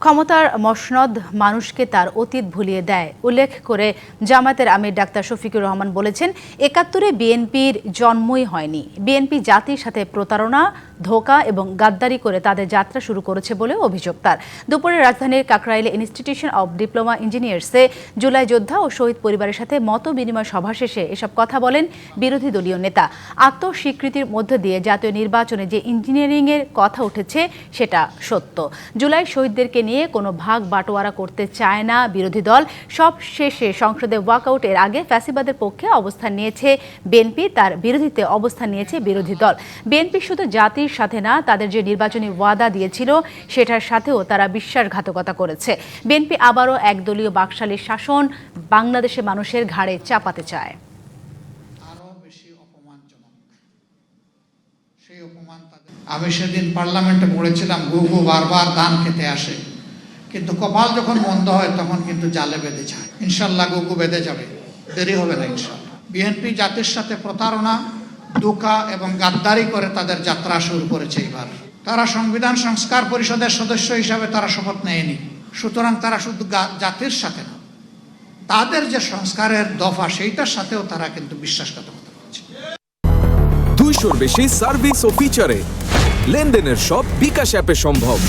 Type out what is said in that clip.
ক্ষমতার মসনদ মানুষকে তার অতীত ভুলিয়ে দেয় উল্লেখ করে জামায়াতের আমির ডাক্তার শফিকুর রহমান বলেছেন, ৭১-এ বিএনপির জন্মই হয়নি। বিএনপি জাতির সাথে প্রতারণা, ধোঁকা এবং গাদ্দারি করে তাদের যাত্রা শুরু করেছে বলে অভিযোগ তার। দুপুরে রাজধানীর কাকরাইলে ইনস্টিটিউশন অব ডিপ্লোমা ইঞ্জিনিয়ার্সে জুলাই যোদ্ধা ও শহীদ পরিবারের সাথে মত বিনিময় সভা শেষে এসব কথা বলেন বিরোধী দলীয় নেতা। আত্মস্বীকৃতির মধ্য দিয়ে জাতীয় নির্বাচনে যে ইঞ্জিনিয়ারিংয়ের কথা উঠেছে সেটা সত্য। জুলাই শহীদদেরকে নিয়ে কোনো ভাগ বাটোয়ারা করতে চায় না বিরোধী দল। সব শেষে সংসদে ওয়াকআউটের আগে ফ্যাসিবাদের পক্ষে অবস্থান নিয়েছে বিএনপি, তার বিরোধীতে অবস্থান নিয়েছে বিরোধী দল। বিএনপি শুধু জাতির সাথে না, তাদের যে নির্বাচনী ওয়াদা দিয়েছিল সেটার সাথেও তারা বিশ্বাসঘাতকতা করেছে। বিএনপি আবারও একদলীয় বাকশালী শাসন বাংলাদেশের মানুষের ঘাড়ে চাপাতে চায়। আমি সেদিন পার্লামেন্টে পড়েছিলাম, গুগু বারবার ধান খেতে আসে, কিন্তু কপাল যখন মন্দ হয় তখন কিন্তু জালে বেঁধে যায়। ইনশাল্লাহ গুগু বেঁধে যাবে, দেরি হবে না ইনশাল্লাহ। বিএনপি জাতির সাথে প্রতারণা, ধোঁকা এবং গাদ্দারি করে তাদের যাত্রা শুরু করেছে। এবার তারা সংবিধান সংস্কার পরিষদের সদস্য হিসাবে তারা শপথ নেয়নি। সুতরাং তারা শুধু জাতির সাথে না, তাদের যে সংস্কারের দফা সেইটার সাথেও তারা কিন্তু বিশ্বাসঘাতকতা করছে। 200-র বেশি সার্ভিস ও ফিচারে লেনদেনের সব বিকাশ অ্যাপে সম্ভব।